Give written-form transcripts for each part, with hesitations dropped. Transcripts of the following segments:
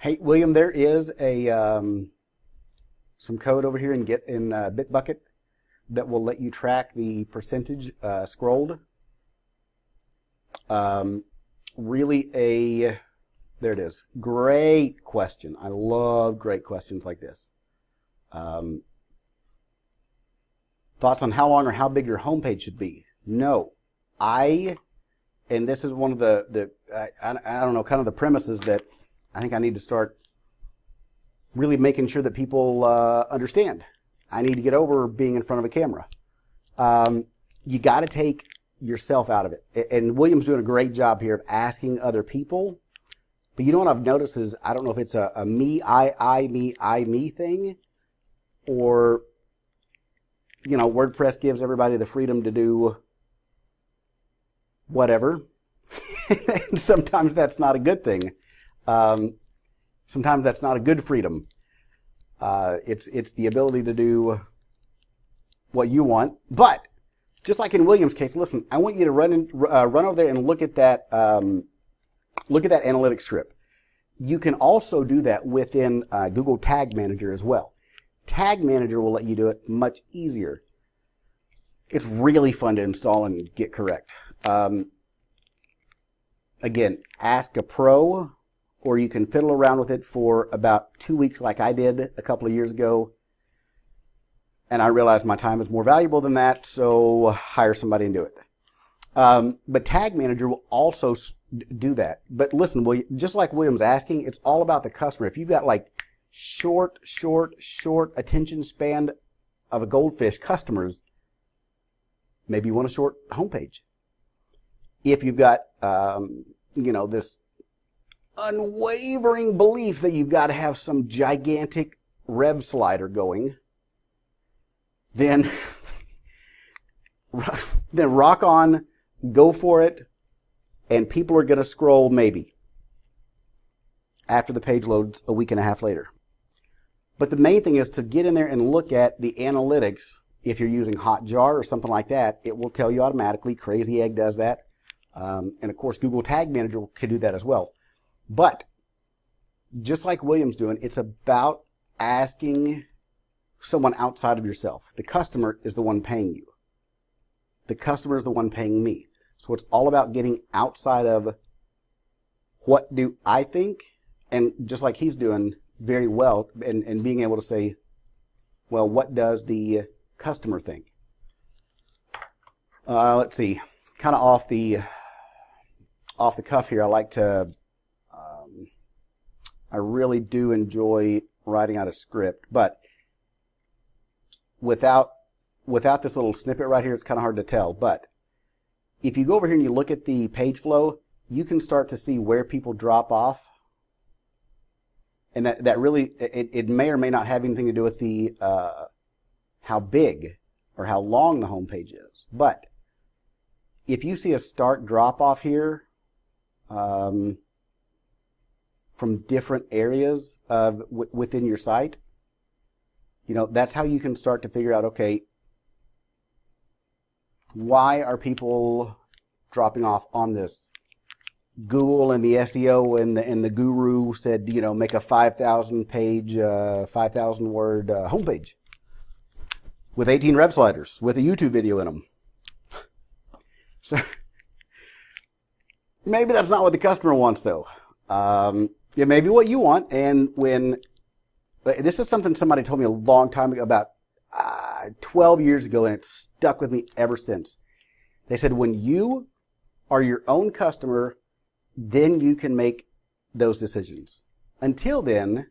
Hey, William, there is a some code over here in Bitbucket that will let you track the percentage scrolled. Really there it is. Great question. I love great questions like this. Thoughts on how long or how big your homepage should be? No, and this is one of I don't know, kind of the premises that I think I need to start really making sure that people understand. I need to get over being in front of a camera. You got to take yourself out of it. And William's doing a great job here of asking other people. But you know what I've noticed is, I don't know if it's a me, me thing, or, you know, WordPress gives everybody the freedom to do whatever. And sometimes that's not a good thing. Sometimes that's not a good freedom. It's the ability to do what you want. But just like in William's case, listen, I want you to run over there and look at that analytics script. You can also do that within Google Tag Manager as well. Tag Manager will let you do it much easier. It's really fun to install and get correct. Again, ask a pro, or you can fiddle around with it for about 2 weeks like I did a couple of years ago. And I realized my time is more valuable than that, so hire somebody and do it. But Tag Manager will also do that. But listen, just like William's asking, it's all about the customer. If you've got like short attention span of a goldfish customers, maybe you want a short homepage. If you've got, this unwavering belief that you've got to have some gigantic rev slider going, then rock on, go for it, and people are going to scroll maybe after the page loads a week and a half later. But the main thing is to get in there and look at the analytics. If you're using Hotjar or something like that, it will tell you automatically. Crazy Egg does that. And of course, Google Tag Manager can do that as well. But just like William's doing, it's about asking someone outside of yourself. The customer is the one paying you. The customer is the one paying me. So it's all about getting outside of what do I think, and just like he's doing very well, and being able to say, well, what does the customer think? Let's see, kind of off the cuff here, I really do enjoy writing out a script, but without this little snippet right here, it's kind of hard to tell. But if you go over here and you look at the page flow, you can start to see where people drop off. And that really, it may or may not have anything to do with the how big or how long the home page is. But if you see a stark drop off here from different areas within your site, that's how you can start to figure out, okay, why are people dropping off on this? Google and the SEO and the guru said, make a 5,000 page, 5,000 word homepage with 18 rev sliders with a YouTube video in them. So maybe that's not what the customer wants, though. It may be what you want. And this is something somebody told me a long time ago, about 12 years ago, and it's stuck with me ever since. They said, when you are your own customer, then you can make those decisions. Until then,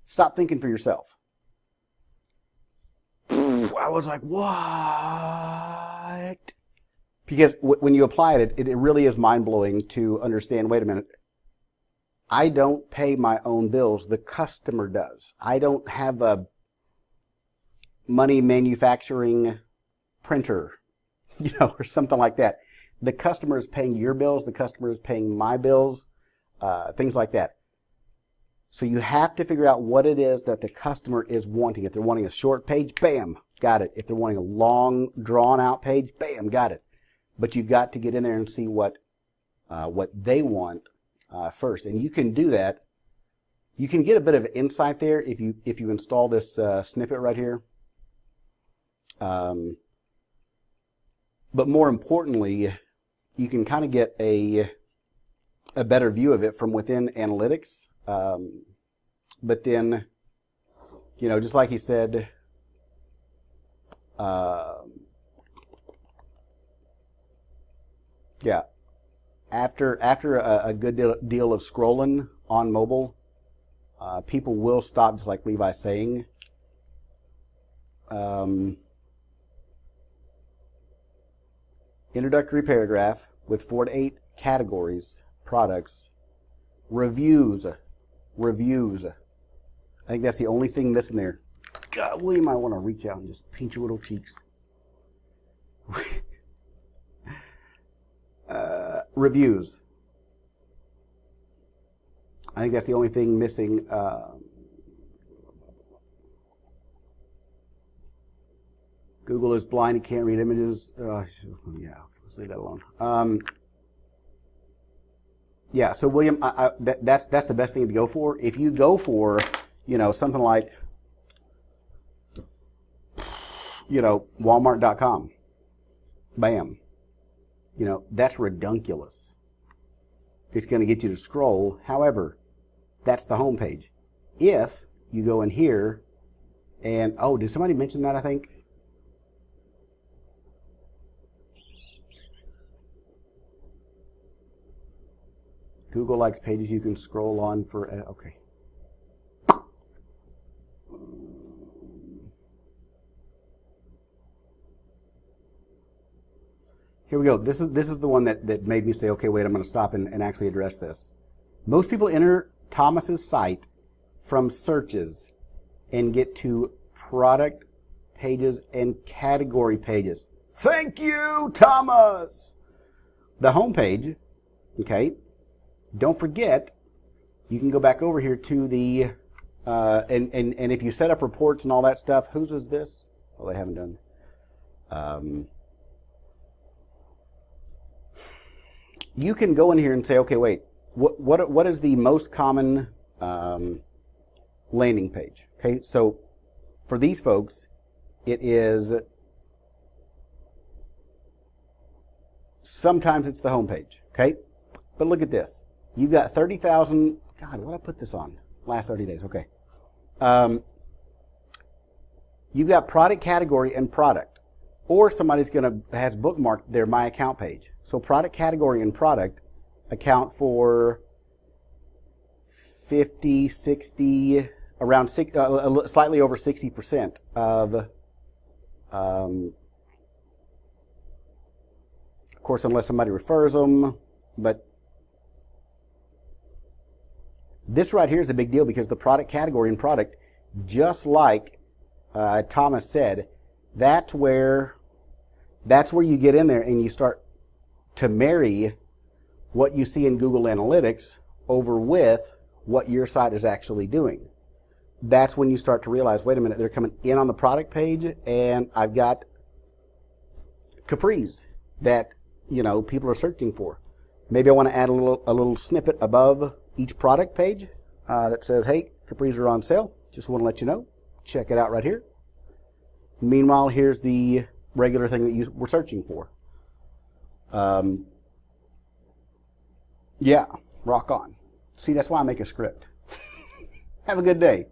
stop thinking for yourself. I was like, what? Because when you apply it, it really is mind-blowing to understand, wait a minute, I don't pay my own bills, the customer does. I don't have a money manufacturing printer, or something like that. The customer is paying your bills, the customer is paying my bills, things like that. So you have to figure out what it is that the customer is wanting. If they're wanting a short page, bam, got it. If they're wanting a long, drawn-out page, bam, got it. But you've got to get in there and see what they want first. And you can do that. You can get a bit of insight there if you install this snippet right here. But more importantly, you can kind of get a better view of it from within analytics. But then, just like he said, yeah, after a good deal of scrolling on mobile, people will stop, just like Levi's saying. Introductory paragraph with 4 to 8 categories, products, reviews. I think that's the only thing missing there. God, William, I want to reach out and just pinch your little cheeks. Reviews. I think that's the only thing missing. Google is blind; it can't read images. Yeah, okay, let's leave that alone. Yeah, so William, that's the best thing to go for. If you go for, something like, Walmart.com, bam, that's redunculous. It's going to get you to scroll. However, that's the home page. If you go in here and, oh, did somebody mention that, I think? Google likes pages you can scroll on for, okay. Here we go. This is the one that made me say, okay, wait, I'm going to stop and actually address this. Most people enter Thomas's site from searches and get to product pages and category pages. Thank you, Thomas! The home page, okay, don't forget, you can go back over here to the, and if you set up reports and all that stuff, whose is this? Oh, they haven't done. You can go in here and say, okay, wait, what is the most common landing page? Okay, so for these folks, it is, sometimes it's the home page, okay? But look at this. You've got 30,000, God, what did I put this on? Last 30 days, okay. You've got product category and product. Or somebody's has bookmarked their My Account page. So product category and product account for 50, 60, around slightly over 60% of course, unless somebody refers them, but this right here is a big deal because the product category and product, just like Thomas said, that's where you get in there and you start to marry what you see in Google Analytics over with what your site is actually doing. That's when you start to realize, wait a minute, they're coming in on the product page and I've got capris that, people are searching for. Maybe I want to add a little snippet above each product page that says, hey, capris are on sale. Just want to let you know. Check it out right here. Meanwhile, here's the regular thing that you were searching for. Yeah, rock on. See, that's why I make a script. Have a good day.